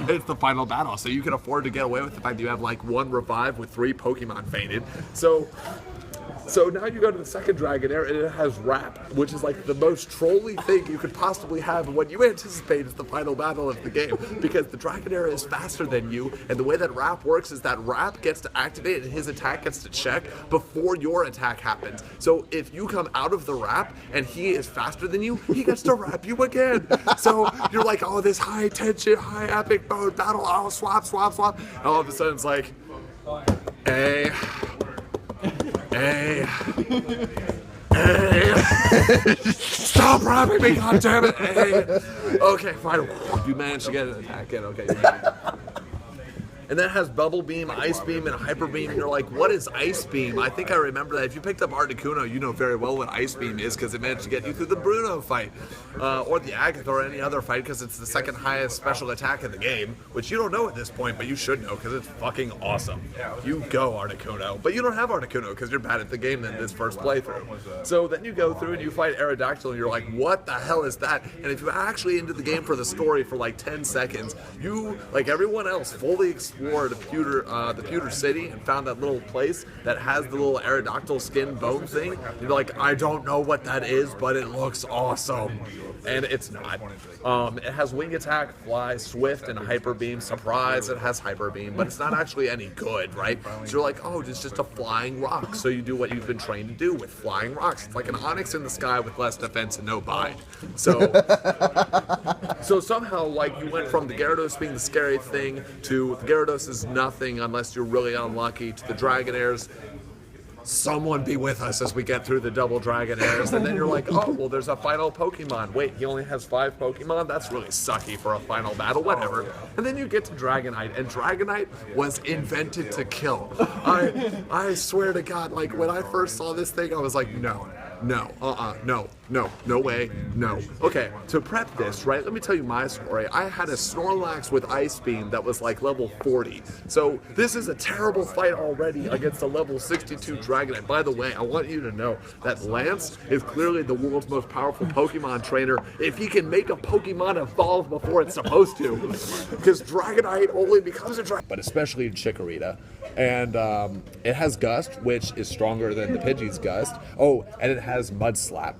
It's the final battle, so you can afford to get away with the fact that you have like 1 revive with 3 Pokemon faded. So now you go to the second Dragonair, and it has Wrap, which is like the most trolly thing you could possibly have. And what you anticipate is the final battle of the game, because the Dragonair is faster than you, and the way that Wrap works is that Wrap gets to activate and his attack gets to check before your attack happens. So if you come out of the Wrap and he is faster than you, he gets to Wrap you again. So you're like, oh, this high tension, high epic mode battle, oh, swap. And all of a sudden it's like, hey. Stop rapping me, goddammit! Hey. Okay, fine. You managed to get an attack in. Okay. And then it has Bubble Beam, Ice Beam, and Hyper Beam. And you're like, what is Ice Beam? I think I remember that. If you picked up Articuno, you know very well what Ice Beam is, because it managed to get you through the Bruno fight. Or the Agatha, or any other fight, because it's the second highest special attack in the game, which you don't know at this point, but you should know, because it's fucking awesome. You go, Articuno. But you don't have Articuno, because you're bad at the game in this first playthrough. So then you go through and you fight Aerodactyl, and you're like, what the hell is that? And if you actually into the game for the story for like 10 seconds, you, like everyone else, fully explored the pewter city and found that little place that has the little Aerodactyl skin bone thing. You're like, I don't know what that is, but it looks awesome. And it's not. It has Wing Attack, Fly, Swift, and Hyper Beam. Surprise, it has Hyper Beam, but it's not actually any good, right? So you're like, oh, it's just a flying rock. So you do what you've been trained to do with flying rocks. It's like an Onyx in the sky with less defense and no bind. So somehow, like, you went from the Gyarados being the scary thing to the Gyarados is nothing unless you're really unlucky, to the Dragonairs, someone be with us as we get through the double Dragonairs, and then you're like, oh, well, there's a final Pokemon. Wait, he only has 5 Pokemon? That's really sucky for a final battle, whatever. And then you get to Dragonite, and Dragonite was invented to kill. I swear to God, like, when I first saw this thing, I was like, no, way, no. Okay, to prep this, right, let me tell you my story. I had a Snorlax with Ice Beam that was like level 40. So this is a terrible fight already against a level 62 Dragonite. By the way, I want you to know that Lance is clearly the world's most powerful Pokemon trainer if he can make a Pokemon evolve before it's supposed to. Because Dragonite only becomes a Dragon. But especially in Chikorita. And it has Gust, which is stronger than the Pidgey's Gust. Oh, and it has Mud Slap.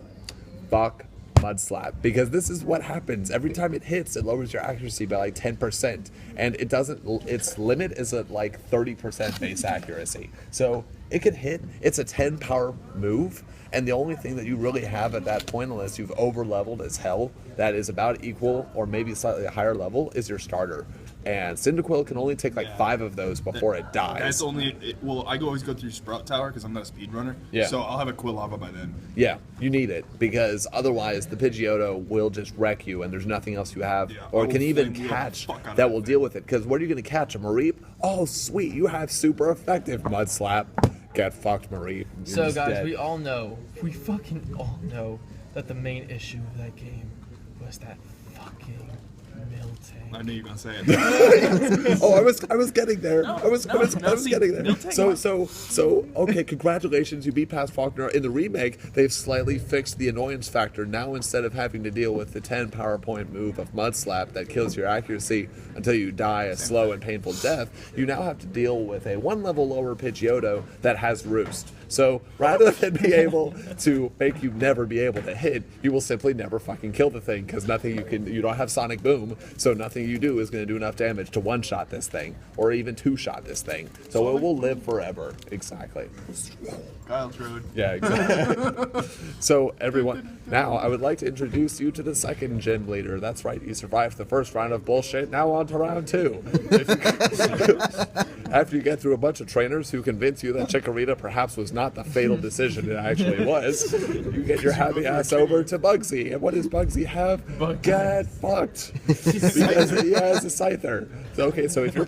Fuck Mud Slap, because this is what happens every time it hits. It lowers your accuracy by like 10%, and it doesn't. Its limit is at like 30% base accuracy, so it can hit. It's a 10 power move, and the only thing that you really have at that point, unless you've over leveled as hell, that is about equal or maybe slightly higher level, is your starter. And Cyndaquil can only take like 5 of those before it dies. That's only, well, I always go through Sprout Tower because I'm not a speedrunner. Yeah. So I'll have a Quilava by then. Yeah, you need it, because otherwise the Pidgeotto will just wreck you and there's nothing else you have. Yeah, or it can even catch that will deal with it. Because what are you going to catch? A Mareep? Oh, sweet, you have super effective Mud Slap. Get fucked, Mareep. So guys, dead. We fucking all know that the main issue of that game was that fucking Miltank. I knew you were gonna say it. Oh, I was getting there. I was getting there. So okay, congratulations, you beat past Faulkner. In the remake, they've slightly fixed the annoyance factor. Now instead of having to deal with the 10 PowerPoint move of Mud Slap that kills your accuracy until you die a slow and painful death, you now have to deal with a 1 level lower Pidgeotto that has Roost. So rather than be able to make you never be able to hit, you will simply never fucking kill the thing, because you don't have Sonic Boom, so nothing you do is going to do enough damage to one-shot this thing, or even two-shot this thing. So it will live forever. Exactly. Kyle Trode. Yeah, exactly. So everyone, now I would like to introduce you to the second gym leader. That's right, you survived the first round of bullshit, now on to round 2. After you get through a bunch of trainers who convince you that Chikorita perhaps was not the fatal decision it actually was, you get your happy ass over to Bugsy. And what does Bugsy have? Get fucked. Because he has a Scyther. Okay, so if you're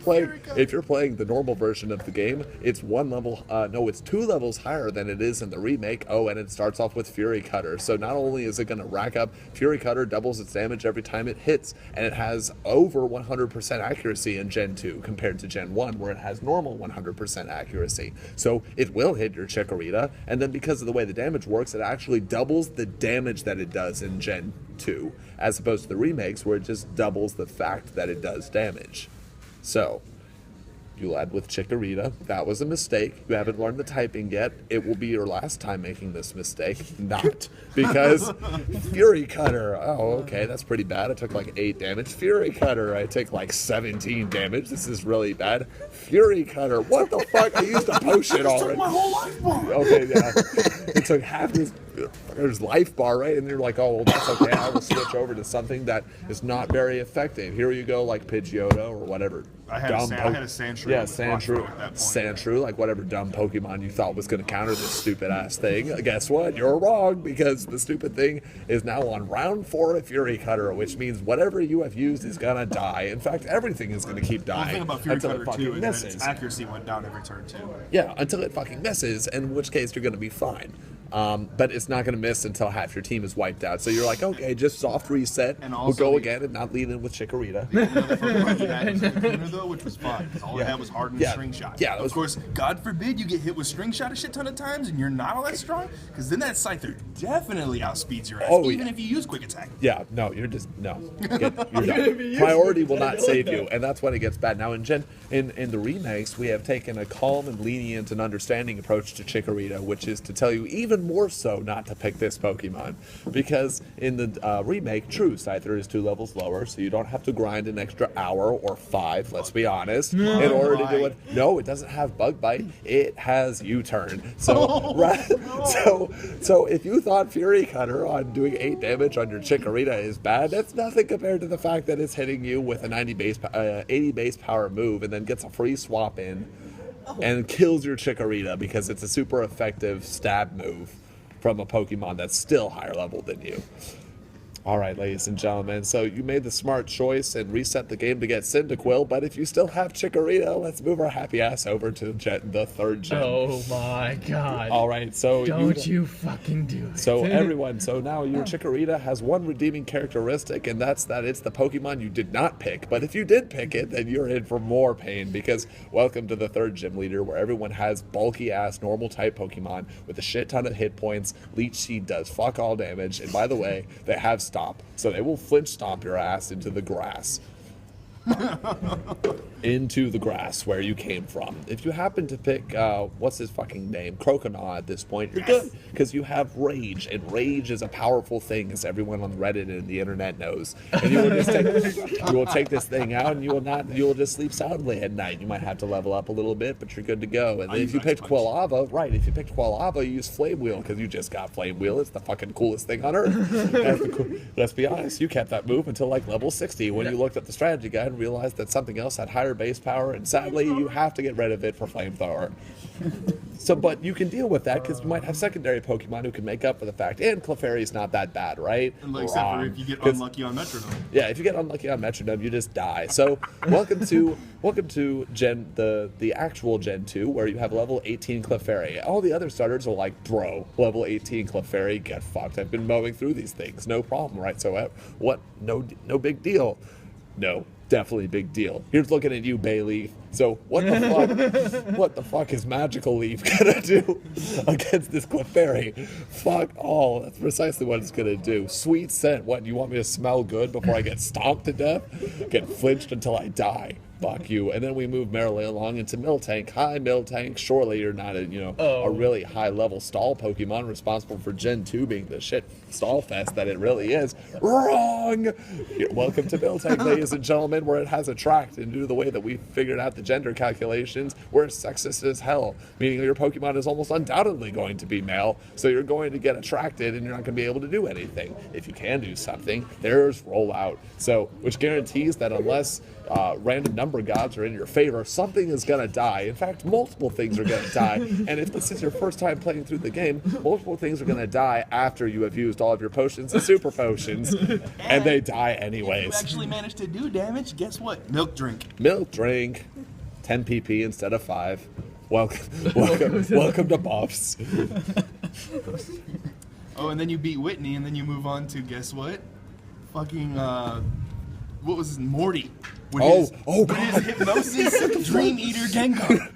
playing the normal version of the game, it's 2 levels higher than it is in the remake. Oh, and it starts off with Fury Cutter. So not only is it going to rack up, Fury Cutter doubles its damage every time it hits, and it has over 100% accuracy in Gen 2 compared to Gen 1, where it had has normal 100% accuracy. So it will hit your Chikorita, and then because of the way the damage works, it actually doubles the damage that it does in Gen 2, as opposed to the remakes where it just doubles the fact that it does damage. So, you led with Chikorita. That was a mistake. You haven't learned the typing yet. It will be your last time making this mistake. Not. Because Fury Cutter. Oh, okay, that's pretty bad. I took like 8 damage. Fury Cutter. I take like 17 damage. This is really bad. Fury Cutter. What the fuck? I used a potion already. My whole life bar. Okay, yeah. It took half his life bar, right? And you're like, oh, well, that's okay. I will switch over to something that is not very effective. Here you go, like Pidgeotto or whatever. I had a Sandshrew. Yeah, Sandshrew, like whatever dumb Pokemon you thought was going to counter this stupid ass thing. Guess what? You're wrong, because the stupid thing is now on round 4 of Fury Cutter, which means whatever you have used is going to die. In fact, everything is going to keep dying. The thing about Fury until Cutter it fucking too is that misses. its accuracy went down every turn too. Yeah, until it fucking misses, in which case you're going to be fine. But it's not going to miss until half your team is wiped out. So you're like, okay, just soft reset. And We'll also go again and not lead in with Chikorita. The only other Pokemon you had was Articuno, though, which was fine. All it had was Hardened String Shot. Yeah, of course, God forbid you get hit with String Shot a shit ton of times and you're not all that strong, because then that Scyther definitely outspeeds your ass, even if you use Quick Attack. Yeah, no, you're just, no. You're done. Priority will not save you, and that's when it gets bad. Now, in the remakes, we have taken a calm and lenient and understanding approach to Chikorita, which is to tell you even more so not to pick this Pokemon. Because in the remake, true, Scyther is 2 levels lower, so you don't have to grind an extra hour or 5, let's be honest, in order to do it. No, it doesn't have Bug Bite, it has U-Turn. So, so if you thought Fury Cutter on doing 8 damage on your Chikorita is bad, that's nothing compared to the fact that it's hitting you with a 80 base power move and then gets a free swap in and kills your Chikorita because it's a super effective stab move from a Pokemon that's still higher level than you. All right, ladies and gentlemen, so you made the smart choice and reset the game to get Cyndaquil, but if you still have Chikorita, let's move our happy ass over to the 3rd gen. Oh my god. All right, so Don't you fucking do it. So everyone, so now your Chikorita has one redeeming characteristic, and that's that it's the Pokemon you did not pick. But if you did pick it, then you're in for more pain, because welcome to the 3rd gym leader, where everyone has bulky ass normal type Pokemon with a shit ton of hit points. Leech Seed does fuck all damage, and by the way, they have Stomp, so they will flinch stomp your ass into the grass. Into the grass where you came from. If you happen to pick, what's his fucking name? Croconaw at this point, you're good. Because you have Rage, and Rage is a powerful thing, as everyone on Reddit and the internet knows. And you will just take this thing out, and you will just sleep soundly at night. You might have to level up a little bit, but you're good to go. And then if you picked Quilava, if you picked Quilava, you use Flame Wheel, because you just got Flame Wheel. It's the fucking coolest thing on earth. Let's be honest, you kept that move until like level 60 when you looked at the strategy guide and realized that something else had higher base power, and sadly you have to get rid of it for Flamethrower. So, but you can deal with that because you might have secondary Pokemon who can make up for the fact, and Clefairy's not that bad, right? Except for if you get unlucky on Metronome. Yeah, if you get unlucky on Metronome, you just die. So welcome to the actual Gen 2, where you have level 18 Clefairy. All the other starters are like, bro, level 18 Clefairy, get fucked. I've been mowing through these things, no problem, right? So what? No big deal. No, definitely big deal. Here's looking at you, Bayleaf. So what the fuck is Magical Leaf gonna do against this Clefairy? Fuck all. That's precisely what it's gonna do. Sweet scent. What, you want me to smell good before I get stomped to death? Get flinched until I die? Fuck you. And then we move merrily along into Miltank. Hi, Miltank. Surely you're not a really high level stall Pokemon responsible for Gen 2 being the shit stall fest that it really is. Wrong! Welcome to Miltank, ladies and gentlemen, where it has attract, and due to the way that we figured out the gender calculations, we're sexist as hell, meaning your Pokemon is almost undoubtedly going to be male, so you're going to get attracted and you're not going to be able to do anything. If you can do something, there's Rollout. So, which guarantees that unless random number gods are in your favor, something is going to die. In fact, multiple things are going to die. And if this is your first time playing through the game, multiple things are going to die after you have used all of your potions and super potions, and they die anyways. If you actually managed to do damage, guess what? Milk drink. Milk drink. 10 pp instead of 5. Welcome to buffs. Oh, and then you beat Whitney, and then you move on to, guess what? Fucking, what was his, Morty. With his Hypnosis Dream Eater Gengar.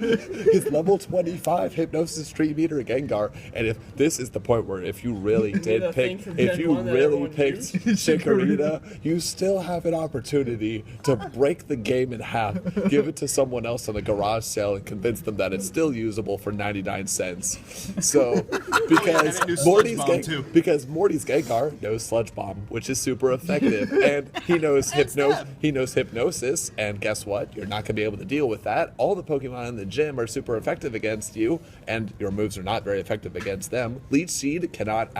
His level 25 Hypnosis Dream Eater Gengar. And if this is the point where if you really did pick, if you really picked Chikorita, you still have an opportunity to break the game in half, give it to someone else on a garage sale, and convince them that it's still usable for 99 cents. So, because Morty's Gengar knows Sludge Bomb, which is super effective, and he knows Hypnosis, and guess what? You're not going to be able to deal with that. All the Pokemon in the gym are super effective against you, and your moves are not very effective against them. Leech Seed cannot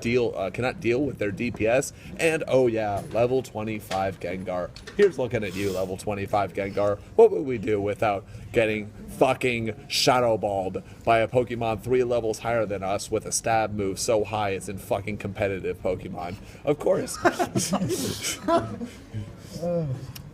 deal with their DPS, and oh yeah, level 25 Gengar. Here's looking at you, level 25 Gengar. What would we do without getting fucking Shadow Balled by a Pokemon 3 levels higher than us with a stab move so high it's in fucking competitive Pokemon? Of course.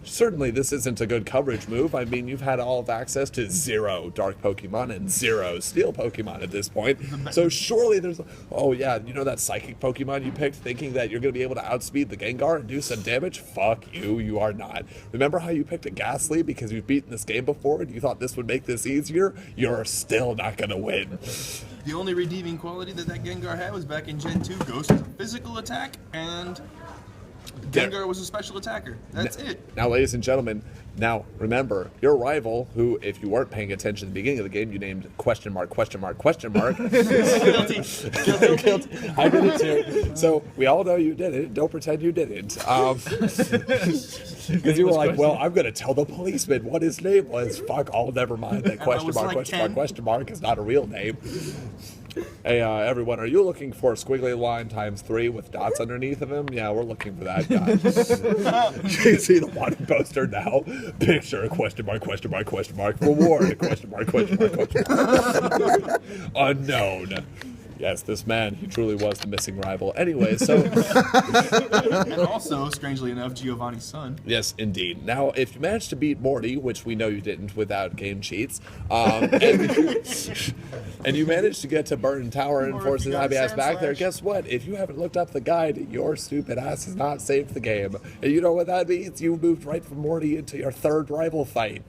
Certainly, this isn't a good coverage move. I mean, you've had all of access to 0 Dark Pokemon and 0 Steel Pokemon at this point. So surely there's... Oh yeah, you know that Psychic Pokemon you picked thinking that you're going to be able to outspeed the Gengar and do some damage? Fuck you, you are not. Remember how you picked a Ghastly because you've beaten this game before and you thought this would make this easier? You're still not going to win. The only redeeming quality that Gengar had was back in Gen 2. Ghost was a physical attack, and Gengar was a special attacker. That's it. Now, ladies and gentlemen, now remember, your rival, who, if you weren't paying attention at the beginning of the game, you named question mark. Guilty. I did it too. So we all know you did it. Don't pretend you didn't. Because you were like, well, I'm going to tell the policeman what his name was. Fuck, all never mind. That question mark is not a real name. Hey, everyone, are you looking for a squiggly line ×3 with dots underneath of him? Yeah, we're looking for that guy. You can see the wanted poster now. Picture, question mark, reward, question mark. Unknown. Yes, this man, he truly was the missing rival. Anyway, so... And also, strangely enough, Giovanni's son. Yes, indeed. Now, if you managed to beat Morty, which we know you didn't without game cheats, and you managed to get to Burton Tower and force his happy ass back there, guess what? If you haven't looked up the guide, your stupid ass has not saved the game. And you know what that means? You moved right from Morty into your third rival fight.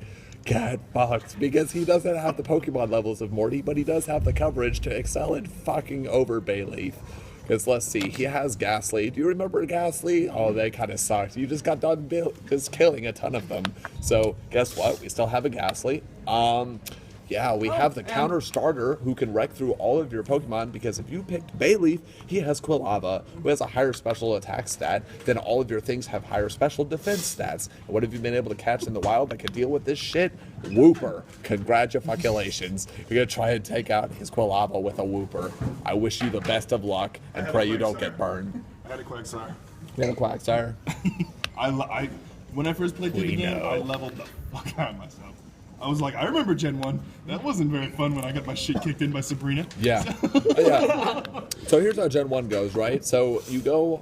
Get fucked, because he doesn't have the Pokemon levels of Morty, but he does have the coverage to excel in fucking over Bayleaf. Because let's see, he has Ghastly. Do you remember Ghastly? Oh, they kind of sucked. You just got done just killing a ton of them. So guess what? We still have a Ghastly. Yeah, we have the counter starter who can wreck through all of your Pokemon, because if you picked Bayleaf, he has Quilava, who has a higher special attack stat, then all of your things have higher special defense stats. And what have you been able to catch in the wild that can deal with this shit? Wooper. Congratulations. You're going to try and take out his Quilava with a Wooper. I wish you the best of luck, and pray you don't get burned. I had a Quagsire. You had a Quagsire? When I first played through the game, I leveled the fuck out of myself. I was like, I remember Gen 1. That wasn't very fun when I got my shit kicked in by Sabrina. Yeah. Yeah. So here's how Gen 1 goes, right? So you go...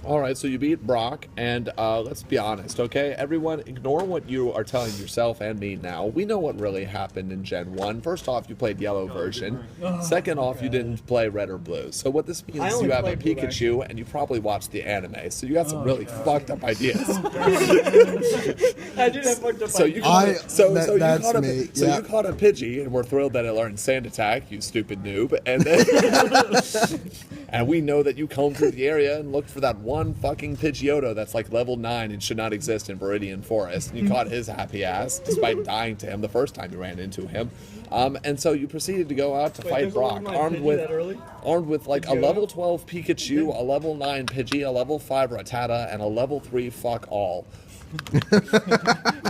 All right, so you beat Brock, and let's be honest, okay? Everyone, ignore what you are telling yourself and me now. We know what really happened in Gen 1. First off, you played yellow version. Second off, you didn't play red or blue. So what this means is you have a Pikachu, and you probably watched the anime. So you got some really fucked up ideas. I did have fucked up ideas. You caught a Pidgey, and we're thrilled that it learned Sand Attack, you stupid noob. And then... and we know that you combed through the area and looked for that one fucking Pidgeotto that's like level 9 and should not exist in Viridian Forest. And you caught his happy ass, despite dying to him the first time you ran into him. And so you proceeded to go out to fight Brock, armed with like a level 12 Pikachu, a level 9 Pidgey, a level 5 Rattata, and a level 3 fuck all.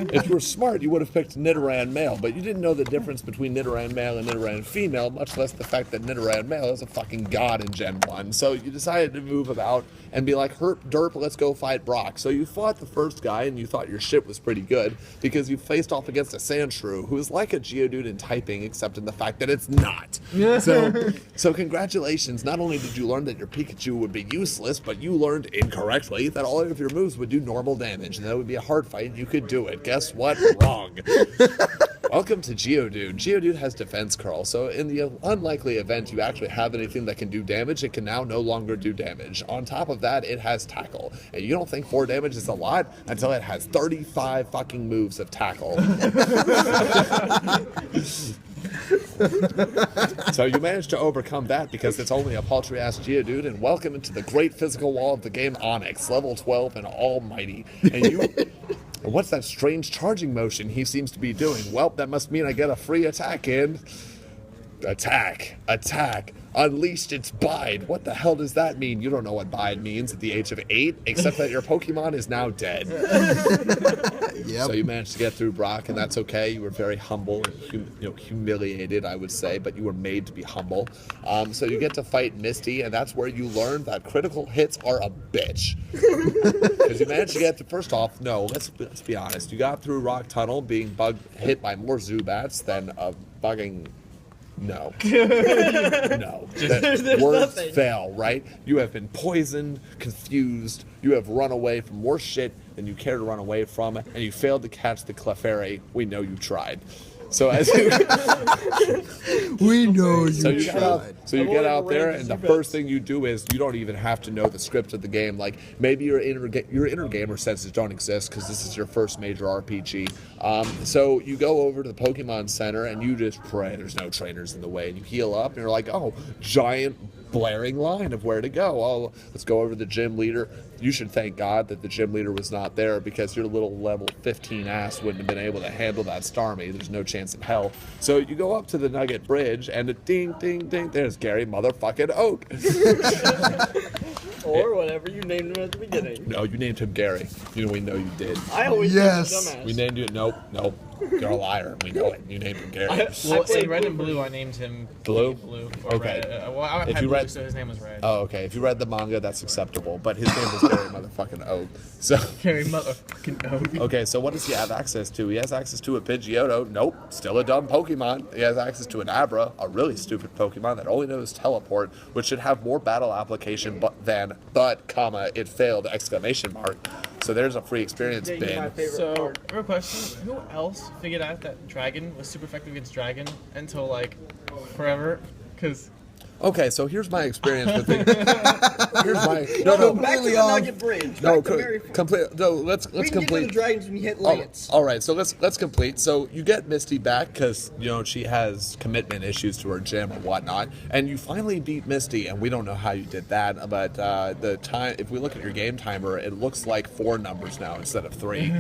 If you were smart, you would have picked Nidoran male, but you didn't know the difference between Nidoran male and Nidoran female, much less the fact that Nidoran male is a fucking god in Gen 1. So you decided to move about and be like, herp derp, let's go fight Brock. So you fought the first guy and you thought your shit was pretty good because you faced off against a Sandshrew who is like a Geodude in typing, except in the fact that it's not. So congratulations, not only did you learn that your Pikachu would be useless, but you learned incorrectly that all of your moves would do normal damage, and that would be a hard fight and you could do it. Guess what? Wrong. Welcome to Geodude. Geodude has defense curl, so in the unlikely event you actually have anything that can do damage, it can now no longer do damage. On top of that, it has tackle. And you don't think 4 damage is a lot until it has 35 fucking moves of tackle. So you managed to overcome that because it's only a paltry ass Geodude, and welcome into the great physical wall of the game Onyx, level 12 and almighty. And what's that strange charging motion he seems to be doing? Well, that must mean I get a free attack in. Attack. Unleashed its bide. What the hell does that mean? You don't know what bide means at the age of 8, except that your Pokemon is now dead. Yep. So you managed to get through Brock, and that's okay. You were very humble and humiliated, I would say, but you were made to be humble. So you get to fight Misty, and that's where you learn that critical hits are a bitch. Because you managed to get to, first off, no, let's be honest. You got through Rock Tunnel being hit by more Zubats than a bugging... No. No. There's Words nothing. fail, right? You have been poisoned, confused, you have run away from worse shit than you care to run away from, and you failed to catch the Clefairy. We know you tried. So as you We know you tried. So you get out there, and the first thing you do is you don't even have to know the script of the game. Like maybe your inner gamer senses don't exist because this is your first major RPG. So you go over to the Pokemon Center and you just pray there's no trainers in the way, and you heal up, and you're like, oh, giant blaring line of where to go. Oh, let's go over to the gym leader. You should thank God that the gym leader was not there because your little level 15 ass wouldn't have been able to handle that Starmie. There's no chance in hell. So you go up to the Nugget Bridge and a ding, ding, ding, there's Gary motherfucking Oak. Or whatever you named him at the beginning. No, you named him Gary. We know you did. I always Yes. named him dumbass. We named you. Nope. You're a liar. We know it. You named him Gary. Well, played in Red and Blue, I named him Blue? Blue. Or Okay. Red. Well, I If had you Blue, read- so his name was Red. Oh, okay. If you read the manga, that's acceptable. But his name was Gary motherfucking Oak. So. Gary motherfucking Oak. Okay, so what does he have access to? He has access to a Pidgeotto. Nope, still a dumb Pokemon. He has access to an Abra, a really stupid Pokemon that only knows Teleport, which should have more battle application but, comma, it failed, exclamation mark. So there's a free experience Dang, my bin. favorite So, part. real question: who else figured out that Dragon was super effective against Dragon until like forever? Because Okay, so here's my experience with it. Here's my no. Back to the Completely Nugget Bridge. No, Back to Mary- complete. No, let's We can get to complete. the dragons when you hit Oh, Lance. all right, so let's complete. So you get Misty back because she has commitment issues to her gym or whatnot, and you finally beat Misty. And we don't know how you did that, but the time, if we look at your game timer, it looks like 4 numbers now instead of 3.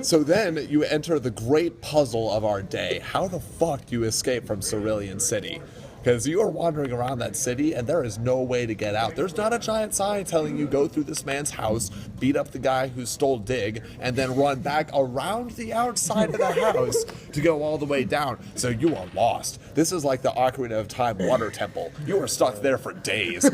So then you enter the great puzzle of our day: how the fuck do you escape from Cerulean City? Because you are wandering around that city and there is no way to get out. There's not a giant sign telling you go through this man's house, beat up the guy who stole Dig, and then run back around the outside of the house to go all the way down. So you are lost. This is like the Ocarina of Time water temple. You are stuck there for days.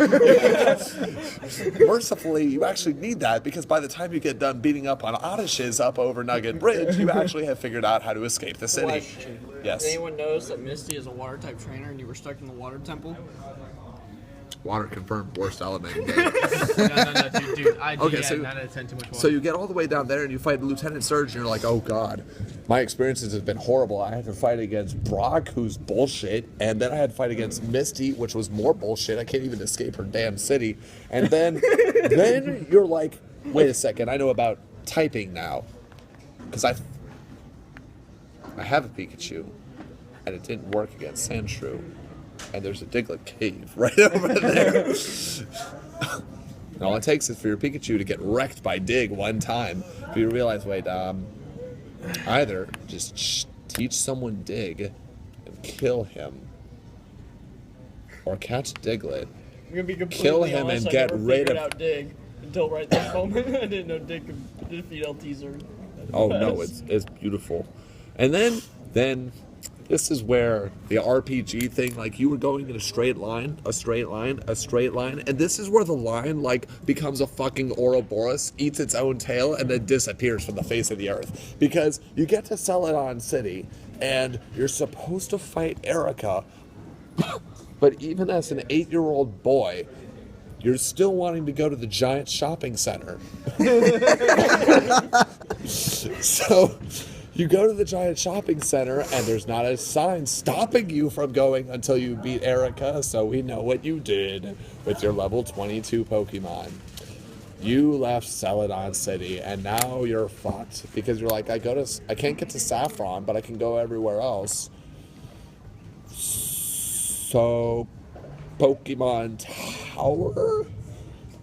Mercifully, you actually need that because by the time you get done beating up on Oddishes up over Nugget Bridge, you actually have figured out how to escape the city. Question. Yes. Did anyone notice that Misty is a water type trainer and you were stuck in the water temple? Water confirmed worst element. no, dude. I do Okay, yeah, so- 9 out of 10 too much water. So you get all the way down there and you fight Lieutenant Surge and you're like, oh god, my experiences have been horrible. I had to fight against Brock, who's bullshit, and then I had to fight against Misty, which was more bullshit. I can't even escape her damn city. And then you're like, wait a second, I know about typing now. Because I have a Pikachu, and it didn't work against Sandshrew. And there's a Diglett cave right over there. And all it takes is for your Pikachu to get wrecked by Dig one time for you to realize, wait, either just teach someone Dig and kill him, or catch Diglett. I'm gonna be completely Kill him honest, and I get never rid figured of- out Dig until right this moment. I didn't know Dig could defeat LTZer. Oh no, it's beautiful. And then this is where the RPG thing, like you were going in a straight line, and this is where the line like becomes a fucking Ouroboros, eats its own tail, and then disappears from the face of the earth. Because you get to Celadon City, and you're supposed to fight Erica, but even as an 8-year-old boy, you're still wanting to go to the giant shopping center. So You go to the giant shopping center, and there's not a sign stopping you from going until you beat Erica, so we know what you did with your level 22 Pokemon. You left Celadon City, and now you're fucked, because you're like, I can't get to Saffron, but I can go everywhere else. So, Pokemon Tower?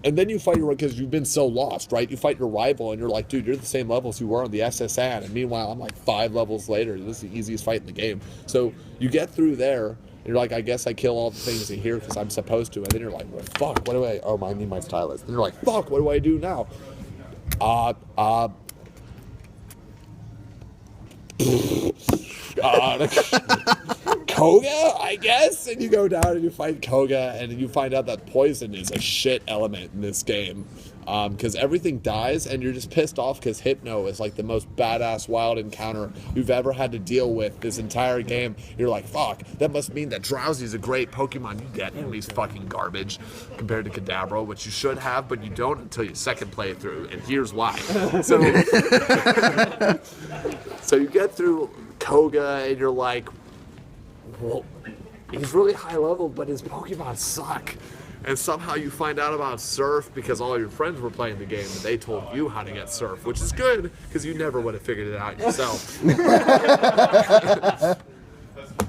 And then you fight because you've been so lost, right? You fight your rival, and you're like, dude, you're the same level as you were on the SSN. And meanwhile, I'm like 5 levels later. This is the easiest fight in the game. So you get through there, and you're like, I guess I kill all the things in here because I'm supposed to. And then you're like, well, fuck, what do I... Oh, I need my stylus. And you're like, fuck, what do I do now? Koga, I guess? And you go down and you fight Koga, and you find out that poison is a shit element in this game. Because everything dies, and you're just pissed off because Hypno is like the most badass wild encounter you've ever had to deal with this entire game. You're like, fuck, that must mean that Drowsy's a great Pokemon. You get him, he's fucking garbage compared to Kadabra, which you should have, but you don't until your second playthrough, and here's why. So, so you get through Koga, and you're like, well, he's really high level, but his Pokemon suck. And somehow you find out about Surf because all your friends were playing the game and they told you how to get Surf, which is good because you never would have figured it out yourself.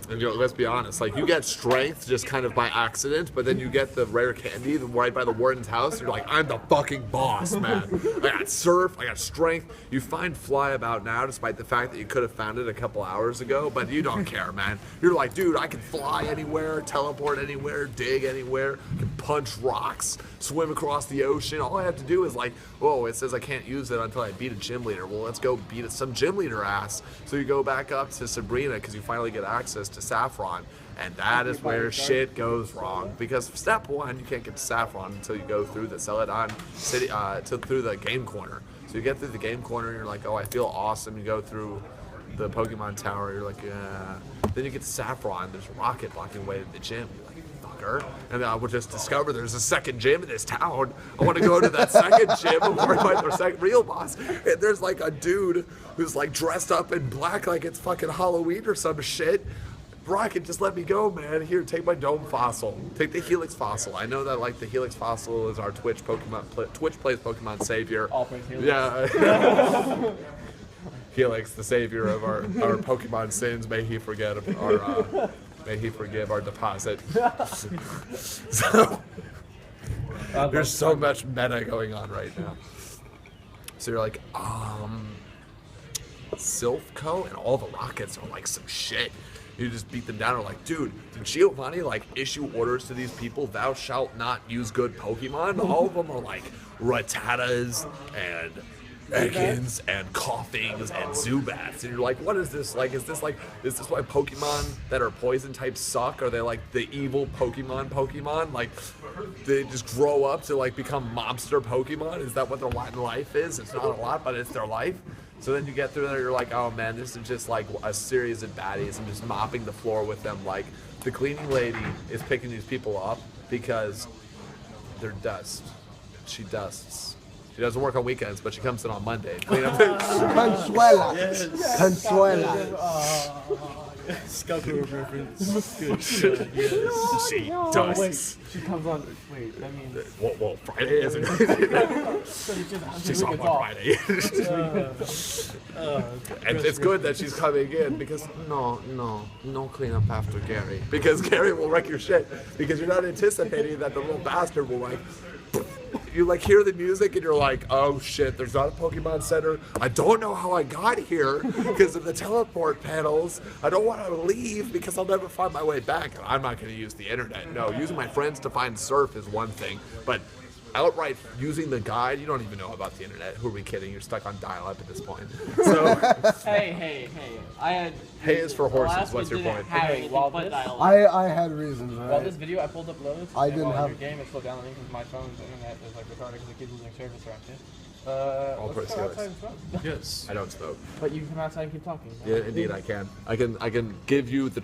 And let's be honest, like you get strength just kind of by accident, but then you get the rare candy right by the warden's house. You're like, I'm the fucking boss, man. I got surf, I got strength. You find fly about now, despite the fact that you could have found it a couple hours ago, but you don't care, man. You're like, dude, I can fly anywhere, teleport anywhere, dig anywhere, I can punch rocks, swim across the ocean. All I have to do is like, whoa, it says I can't use it until I beat a gym leader. Well, let's go beat some gym leader ass. So you go back up to Sabrina because you finally get access to Saffron, and that is where shit goes wrong. Because step one, you can't get to Saffron until you go through the Celadon City, through the game corner. So you get through the game corner, and you're like, oh, I feel awesome. You go through the Pokemon Tower, you're like, yeah. Then you get to Saffron, there's a rocket blocking the way to the gym. You're like, fucker. And then I will just discover there's a second gym in this town. I want to go to that second gym before I fight their second real boss. And there's like a dude who's like dressed up in black like it's fucking Halloween or some shit. Rocket, just let me go, man. Here, take my Dome Fossil. Take the Helix Fossil. I know that, like, the Helix Fossil is our Twitch plays Pokemon savior. All praise Helix. Yeah. Helix, the savior of our Pokemon sins. May he forget our, may he forgive our deposit. So, there's so much meta going on right now. So you're like, Silphco and all the rockets are like some shit. You just beat them down and like, dude, did Giovanni like issue orders to these people, thou shalt not use good Pokemon? All of them are like Rattatas and Ekans and Coughings and Zubats. And you're like, what is this? Like, is this why Pokemon that are poison types suck? Are they like the evil Pokemon? Like, they just grow up to like become mobster Pokemon? Is that what their life is? It's not a lot, but it's their life. So then you get through there, you're like, oh man, this is just like a series of baddies. I'm just mopping the floor with them. Like, the cleaning lady is picking these people up because they're dust. She dusts. She doesn't work on weekends, but she comes in on Monday to clean up. Consuela. Consuela. Scalper reference. Good. Yes. She Wait, dusts. she comes on. Wait, I mean. Well, Friday isn't it? She's off on Friday. And it's good that she's coming in because no cleanup after Gary. Because Gary will wreck your shit. Because you're not anticipating that the little bastard will like. You like hear the music and you're like, oh shit, there's not a Pokemon Center. I don't know how I got here because of the teleport panels. I don't want to leave because I'll never find my way back. And I'm not going to use the internet. No, using my friends to find surf is one thing, but outright using the guide, you don't even know about the internet. Who are we kidding? You're stuck on dial-up at this point. So, Hey. I had. hay is for horses. What's your point? Hey, While but this- dial-up. I had reasons, While right? this video I pulled up loads, I and didn't while have- your game is still downloading because my phone's internet is like retarded because it keeps losing service around here. All Let's praise go Helix. outside and smoke. Yes. I don't smoke. But you can come outside and keep talking. Yeah, indeed I can. I can give you the